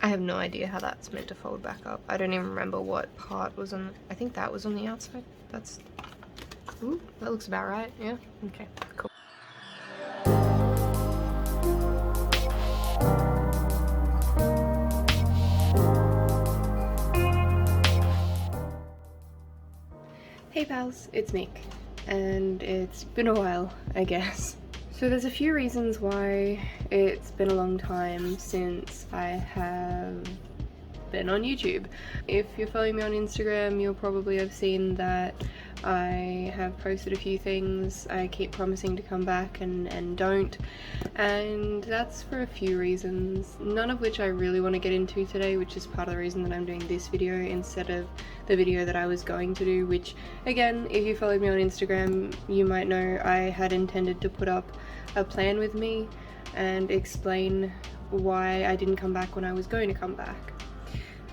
I have no idea how that's meant to fold back up. I don't even remember what part was on, I think that was on the outside. That's, ooh, that looks about right, yeah, okay, cool. Hey pals, it's Mick, and it's been a while, I guess. So there's a few reasons why it's been a long time since I have been on YouTube. If you're following me on Instagram, you'll probably have seen that I have posted a few things. I keep promising to come back and don't, and that's for a few reasons, none of which I really want to get into today, which is part of the reason that I'm doing this video instead of the video that I was going to do, which again, if you followed me on Instagram, you might know I had intended to put up a plan with me and explain why I didn't come back when I was going to come back.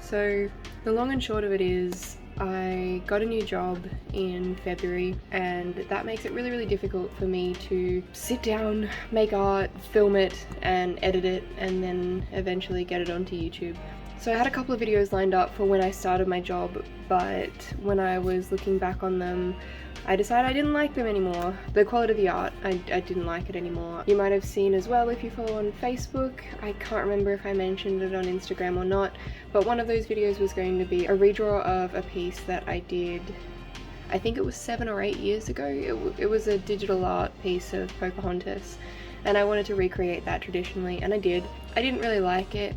So the long and short of it is I got a new job in February, and that makes it really difficult for me to sit down, make art, film it and edit it, and then eventually get it onto YouTube. So I had a couple of videos lined up for when I started my job, but when I was looking back on them, I decided I didn't like them anymore. The quality of the art, I didn't like it anymore. You might have seen as well if you follow on Facebook, I can't remember if I mentioned it on Instagram or not, but one of those videos was going to be a redraw of a piece that I did, I think it was 7 or 8 years ago. It was a digital art piece of Pocahontas, and I wanted to recreate that traditionally, and I did. I didn't really like it.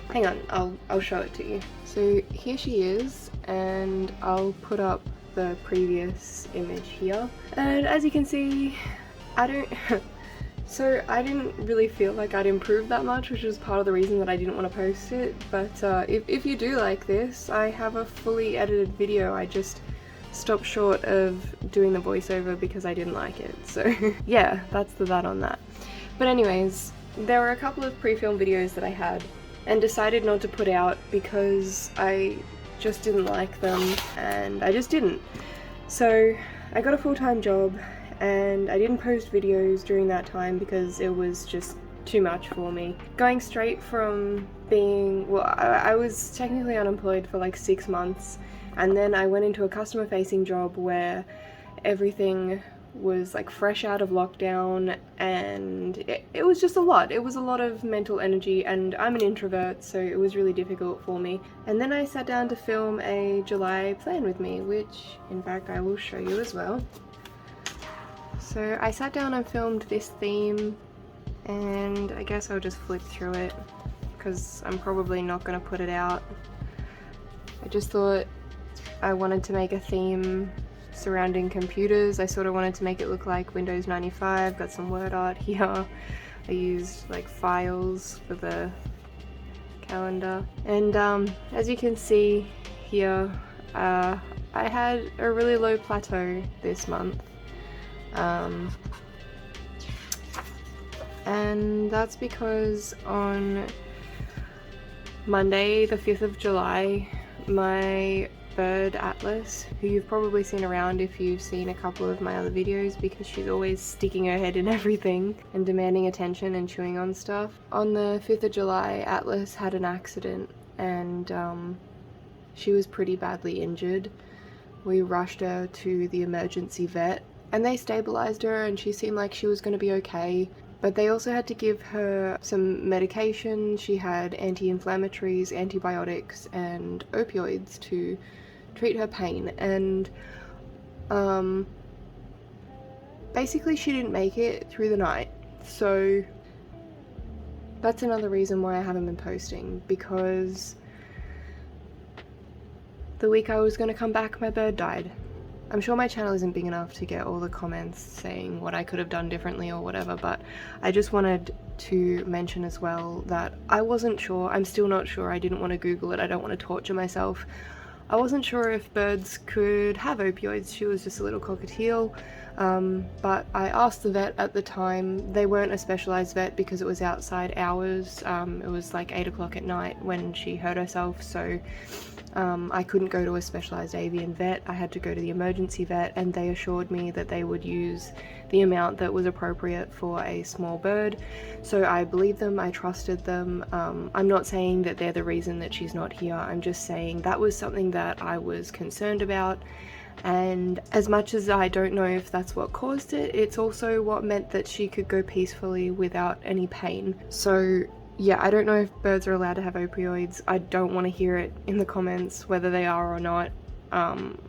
Hang on, I'll show it to you. So here she is, and I'll put up the previous image here, and as you can see, I didn't really feel like I'd improved that much, which was part of the reason that I didn't want to post it. But if you do like this, I have a fully edited video. I just stopped short of doing the voiceover because I didn't like it, so yeah, that's that on that. But anyways, there were a couple of pre-filmed videos that I had and decided not to put out because I just didn't like them, and I just didn't. So I got a full-time job and I didn't post videos during that time because it was just too much for me. Going straight from being, well, I was technically unemployed for like 6 months, and then I went into a customer-facing job where everything was like fresh out of lockdown, and it was just a lot. It was a lot of mental energy, and I'm an introvert, so it was really difficult for me. And then I sat down to film a July plan with me, which in fact I will show you as well. So I sat down and filmed this theme, and I guess I'll just flip through it because I'm probably not going to put it out. I just thought I wanted to make a theme surrounding computers. I sort of wanted to make it look like Windows 95, got some word art here. I used like files for the calendar. And as you can see here, I had a really low plateau this month. And that's because on Monday, the 5th of July, my bird Atlas, who you've probably seen around if you've seen a couple of my other videos because she's always sticking her head in everything and demanding attention and chewing on stuff. On the 5th of July, Atlas had an accident, and she was pretty badly injured. We rushed her to the emergency vet, and they stabilized her, and she seemed like she was going to be okay. But they also had to give her some medication. She had anti-inflammatories, antibiotics, and opioids to treat her pain, and basically she didn't make it through the night. So that's another reason why I haven't been posting, because the week I was going to come back, my bird died. I'm sure my channel isn't big enough to get all the comments saying what I could have done differently or whatever, but I just wanted to mention as well that I wasn't sure, I'm still not sure, I didn't want to Google it, I don't want to torture myself. I wasn't sure if birds could have opioids. She was just a little cockatiel, but I asked the vet at the time. They weren't a specialised vet because it was outside hours. It was like 8 o'clock at night when she hurt herself, so I couldn't go to a specialised avian vet. I had to go to the emergency vet, and they assured me that they would use the the amount that was appropriate for a small bird. So I believed them, I trusted them. I'm not saying that they're the reason that she's not here, I'm just saying that was something that I was concerned about. And as much as I don't know if that's what caused it, it's also what meant that she could go peacefully without any pain. So yeah, I don't know if birds are allowed to have opioids. I don't want to hear it in the comments whether they are or not.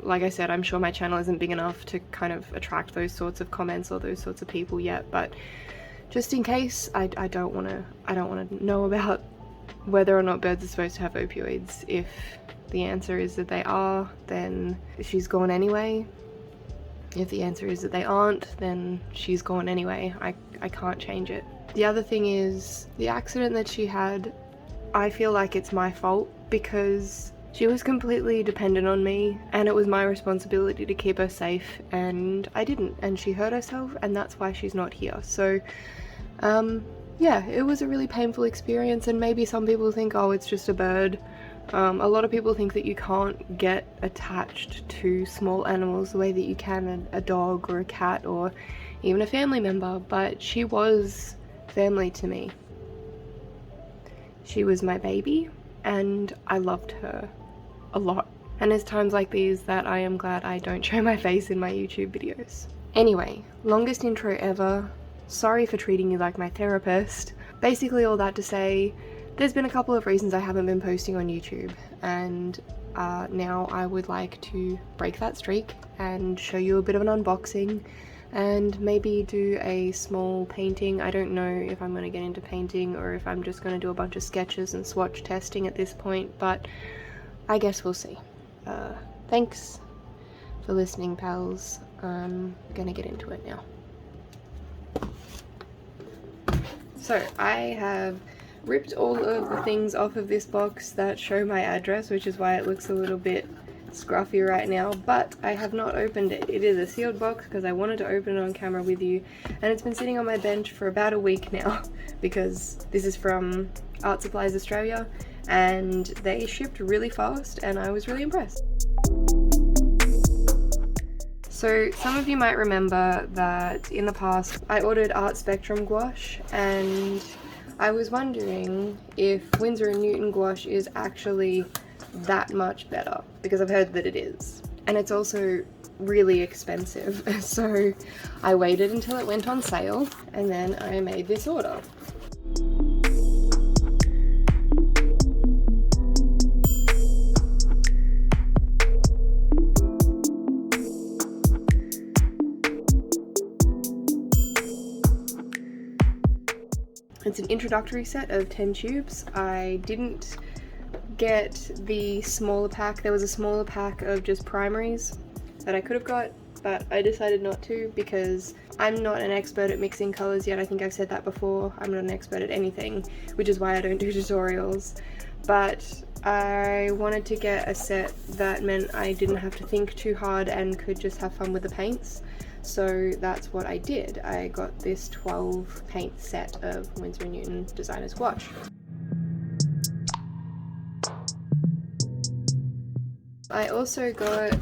Like I said, I'm sure my channel isn't big enough to kind of attract those sorts of comments or those sorts of people yet, but just in case, I don't want to know about whether or not birds are supposed to have opioids. If the answer is that they are, then she's gone anyway. If the answer is that they aren't, then she's gone anyway. I can't change it. The other thing is, the accident that she had, I feel like it's my fault because she was completely dependent on me and it was my responsibility to keep her safe, and I didn't, and she hurt herself, and that's why she's not here. So yeah, it was a really painful experience, and maybe some people think, oh, it's just a bird. A lot of people think that you can't get attached to small animals the way that you can a dog or a cat or even a family member, but she was family to me. She was my baby and I loved her a lot. And it's times like these that I am glad I don't show my face in my YouTube videos. Anyway, longest intro ever. Sorry for treating you like my therapist. Basically all that to say, there's been a couple of reasons I haven't been posting on YouTube, and now I would like to break that streak and show you a bit of an unboxing and maybe do a small painting. I don't know if I'm going to get into painting or if I'm just going to do a bunch of sketches and swatch testing at this point, but I guess we'll see. Thanks for listening, pals. I'm gonna get into it now. So I have ripped all of the things off of this box that show my address, which is why it looks a little bit scruffy right now, but I have not opened it. It is a sealed box because I wanted to open it on camera with you, and it's been sitting on my bench for about a week now because this is from Art Supplies Australia and they shipped really fast and I was really impressed. So some of you might remember that in the past I ordered Art Spectrum gouache, and I was wondering if Winsor & Newton gouache is actually that much better, because I've heard that it is. And it's also really expensive, so I waited until it went on sale and then I made this order. It's an introductory set of 10 tubes. I didn't get the smaller pack. There was a smaller pack of just primaries that I could have got, but I decided not to because I'm not an expert at mixing colors yet. I think I've said that before. I'm not an expert at anything, which is why I don't do tutorials. But I wanted to get a set that meant I didn't have to think too hard and could just have fun with the paints. So that's what I did. I got this 12 paint set of Winsor & Newton Designer's Gouache. I also got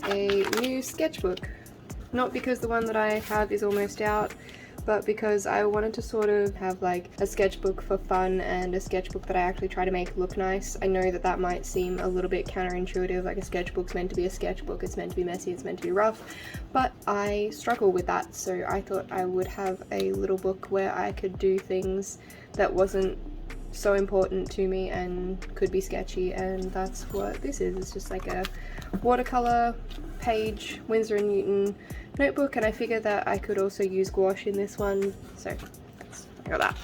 a new sketchbook. Not because the one that I have is almost out, but because I wanted to sort of have like a sketchbook for fun and a sketchbook that I actually try to make look nice. I know that that might seem a little bit counterintuitive, like a sketchbook's meant to be a sketchbook, it's meant to be messy, it's meant to be rough, but I struggle with that, so I thought I would have a little book where I could do things that wasn't so important to me and could be sketchy, and that's what this is. It's just like a watercolor page Winsor & Newton notebook, and I figured that I could also use gouache in this one, so I got that.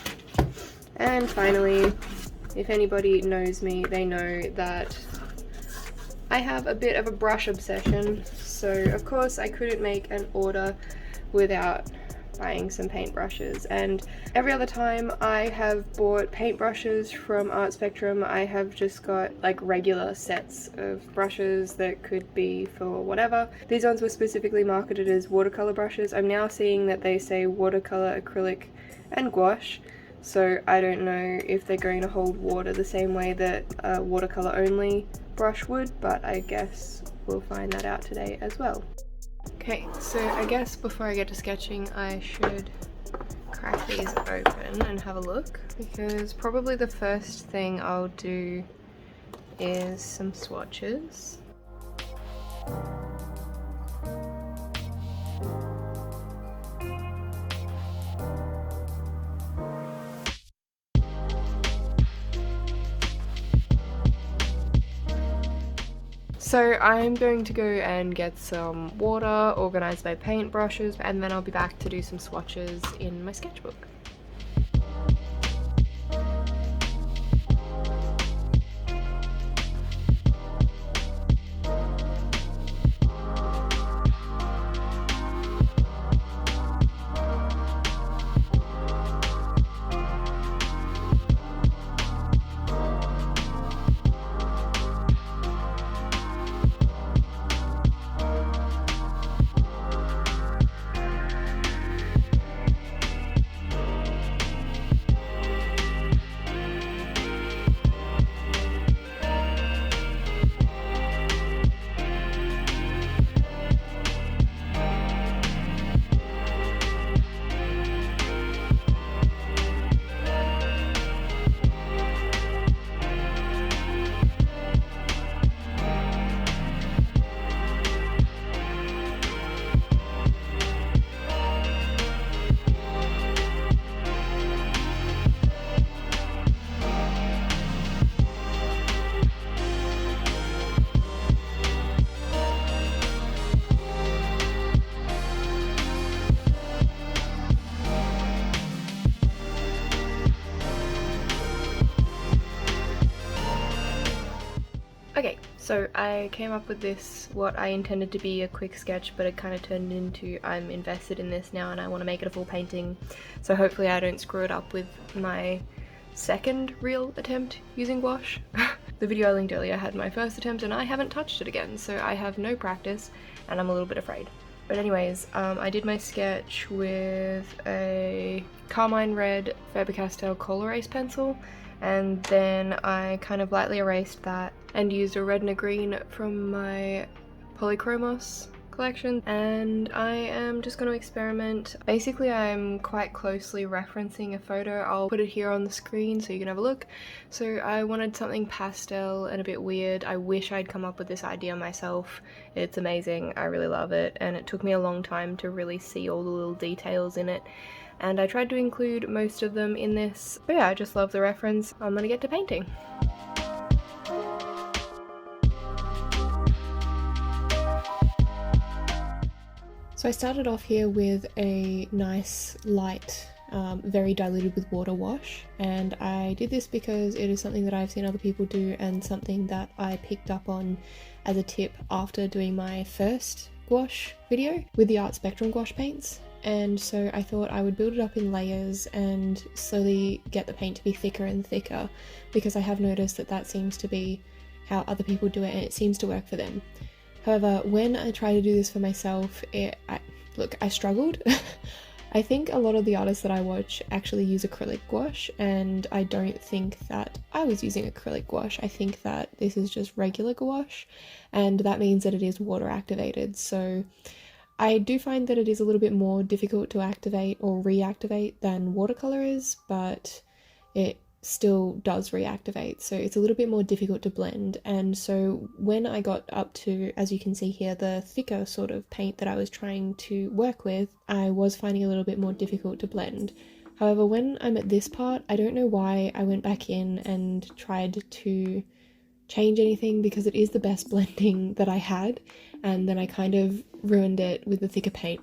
And finally, if anybody knows me, they know that I have a bit of a brush obsession, so of course I couldn't make an order without buying some paintbrushes, and every other time I have bought paintbrushes from Art Spectrum, I have just got like regular sets of brushes that could be for whatever. These ones were specifically marketed as watercolor brushes. I'm now seeing that they say watercolor, acrylic and gouache, so I don't know if they're going to hold water the same way that a watercolor only brush would, but I guess we'll find that out today as well. Okay, so I guess before I get to sketching, I should crack these open and have a look, because probably the first thing I'll do is some swatches. So I'm going to go and get some water, organise my paintbrushes, and then I'll be back to do some swatches in my sketchbook. Okay, so I came up with this, what I intended to be a quick sketch, but it kind of turned into I'm invested in this now and I want to make it a full painting, so hopefully I don't screw it up with my second real attempt using gouache. The video I linked earlier had my first attempt and I haven't touched it again, so I have no practice and I'm a little bit afraid. But anyways, I did my sketch with a carmine red Faber-Castell Color pencil, and then I kind of lightly erased that and used a red and a green from my Polychromos collection, and I am just going to experiment. Basically I'm quite closely referencing a photo. I'll put it here on the screen so you can have a look. So I wanted something pastel and a bit weird. I wish I'd come up with this idea myself. It's amazing, I really love it, and it took me a long time to really see all the little details in it, and I tried to include most of them in this. But yeah, I just love the reference. I'm gonna get to painting. So I started off here with a nice light, very diluted with water wash, and I did this because it is something that I've seen other people do and something that I picked up on as a tip after doing my first gouache video with the Art Spectrum gouache paints. And so I thought I would build it up in layers and slowly get the paint to be thicker and thicker, because I have noticed that that seems to be how other people do it and it seems to work for them. However, when I try to do this for myself, I struggled. I think a lot of the artists that I watch actually use acrylic gouache, and I don't think that I was using acrylic gouache. I think that this is just regular gouache, and that means that it is water activated. So I do find that it is a little bit more difficult to activate or reactivate than watercolor is, but it still does reactivate, so it's a little bit more difficult to blend. And so when I got up to, as you can see here, the thicker sort of paint that I was trying to work with, I was finding a little bit more difficult to blend. However, when I'm at this part, I don't know why I went back in and tried to change anything, because it is the best blending that I had, and then I kind of ruined it with the thicker paint.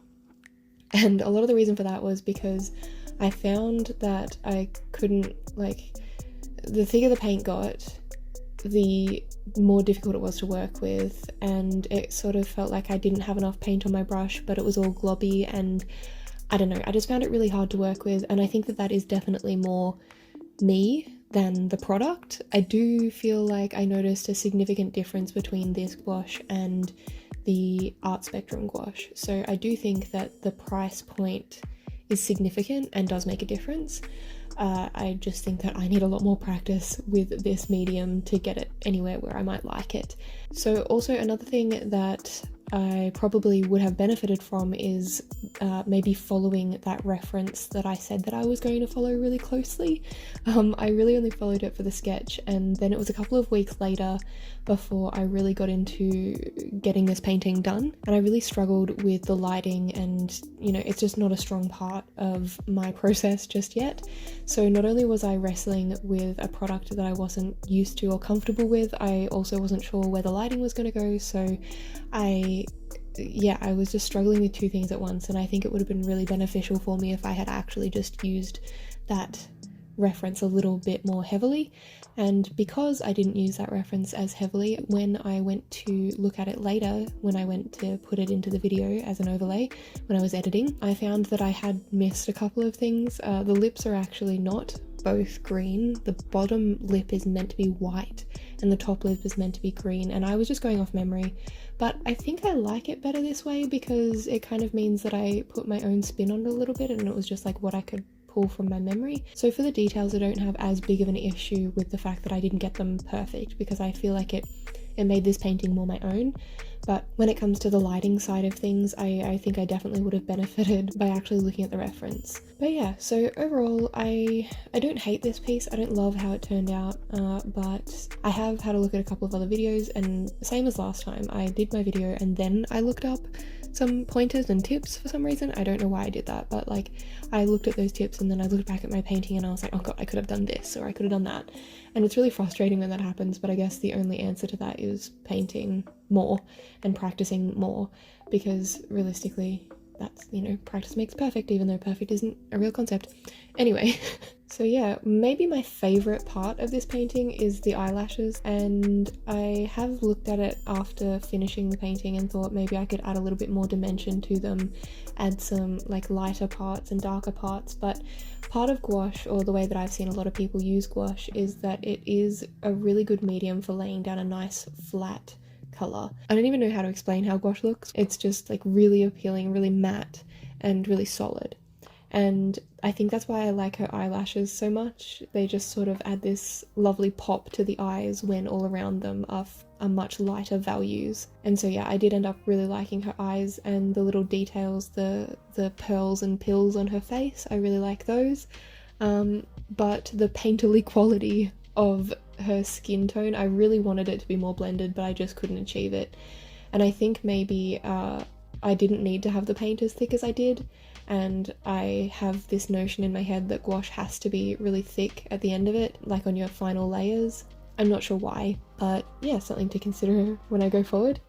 And a lot of the reason for that was because I found that I couldn't, the thicker the paint got, the more difficult it was to work with, and it sort of felt like I didn't have enough paint on my brush, but it was all globby, and I don't know, I just found it really hard to work with, and I think that that is definitely more me than the product. I do feel like I noticed a significant difference between this gouache and the Art Spectrum gouache, so I do think that the price point is significant and does make a difference. I just think that I need a lot more practice with this medium to get it anywhere where I might like it. So also another thing that I probably would have benefited from is maybe following that reference that I said that I was going to follow really closely. I really only followed it for the sketch, and then it was a couple of weeks later before I really got into getting this painting done, and I really struggled with the lighting, and you know, it's just not a strong part of my process just yet. So not only was I wrestling with a product that I wasn't used to or comfortable with, I also wasn't sure where the lighting was going to go, so I was just struggling with two things at once, and I think it would have been really beneficial for me if I had actually just used that reference a little bit more heavily. And because I didn't use that reference as heavily, when I went to look at it later, when I went to put it into the video as an overlay when I was editing, I found that I had missed a couple of things. The lips are actually not both green. The bottom lip is meant to be white and the top lip is meant to be green, and I was just going off memory, but I think I like it better this way because it kind of means that I put my own spin on it a little bit, and it was just like what I could pull from my memory. So for the details, I don't have as big of an issue with the fact that I didn't get them perfect, because I feel like it made this painting more my own. But when it comes to the lighting side of things, I think I definitely would have benefited by actually looking at the reference. But yeah, so overall, I don't hate this piece. I don't love how it turned out, but I have had a look at a couple of other videos, and same as last time, I did my video and then I looked up some pointers and tips for some reason. I don't know why I did that, but like I looked at those tips and then I looked back at my painting and I was like, oh god, I could have done this or I could have done that. And it's really frustrating when that happens, but I guess the only answer to that is painting more and practicing more, because realistically that's, you know, practice makes perfect, even though perfect isn't a real concept. Anyway, so yeah, maybe my favorite part of this painting is the eyelashes, and I have looked at it after finishing the painting and thought maybe I could add a little bit more dimension to them, add some like lighter parts and darker parts. But part of gouache, or the way that I've seen a lot of people use gouache, is that it is a really good medium for laying down a nice flat colour. I don't even know how to explain how gouache looks. It's just like really appealing, really matte and really solid. And I think that's why I like her eyelashes so much. They just sort of add this lovely pop to the eyes when all around them are much lighter values. And so yeah, I did end up really liking her eyes and the little details, the pearls and pills on her face. I really like those. But the painterly quality of her skin tone, I really wanted it to be more blended, but I just couldn't achieve it. And I think maybe I didn't need to have the paint as thick as I did, and I have this notion in my head that gouache has to be really thick at the end of it, like on your final layers. I'm not sure why, but yeah, something to consider when I go forward.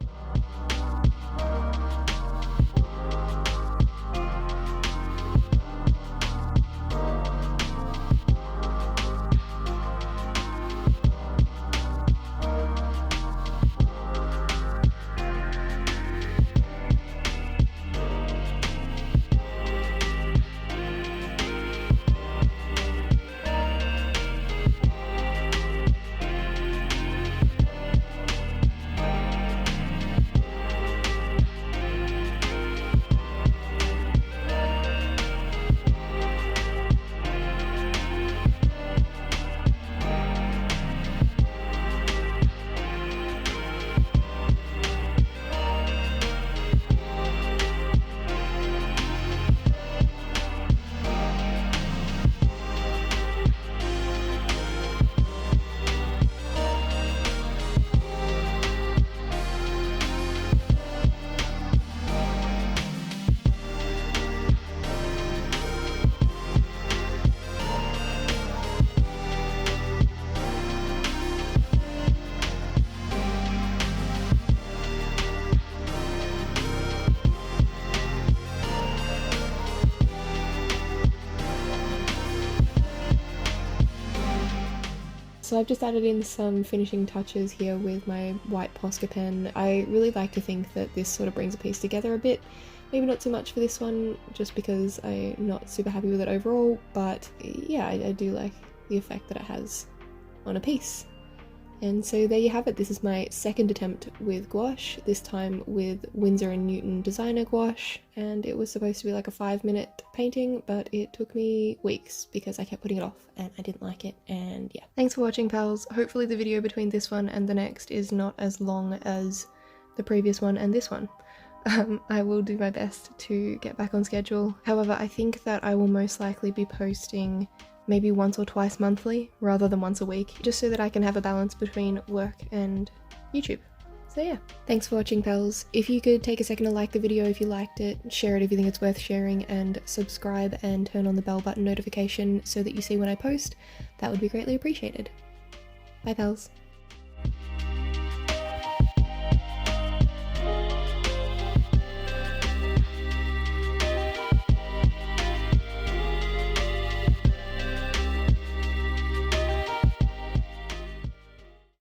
So I've just added in some finishing touches here with my white Posca pen. I really like to think that this sort of brings a piece together a bit. Maybe not so much for this one, just because I'm not super happy with it overall, but yeah, I do like the effect that it has on a piece. And so there you have it. This is my second attempt with gouache, this time with Winsor & Newton designer gouache, and it was supposed to be like a 5-minute painting, but it took me weeks because I kept putting it off and I didn't like it, and yeah. Thanks for watching, pals. Hopefully the video between this one and the next is not as long as the previous one and this one. I will do my best to get back on schedule. However, I think that I will most likely be posting maybe once or twice monthly rather than once a week, just so that I can have a balance between work and YouTube. So yeah, thanks for watching, pals. If you could take a second to like the video if you liked it, share it if you think it's worth sharing, and subscribe and turn on the bell button notification so that you see when I post, that would be greatly appreciated. Bye, pals.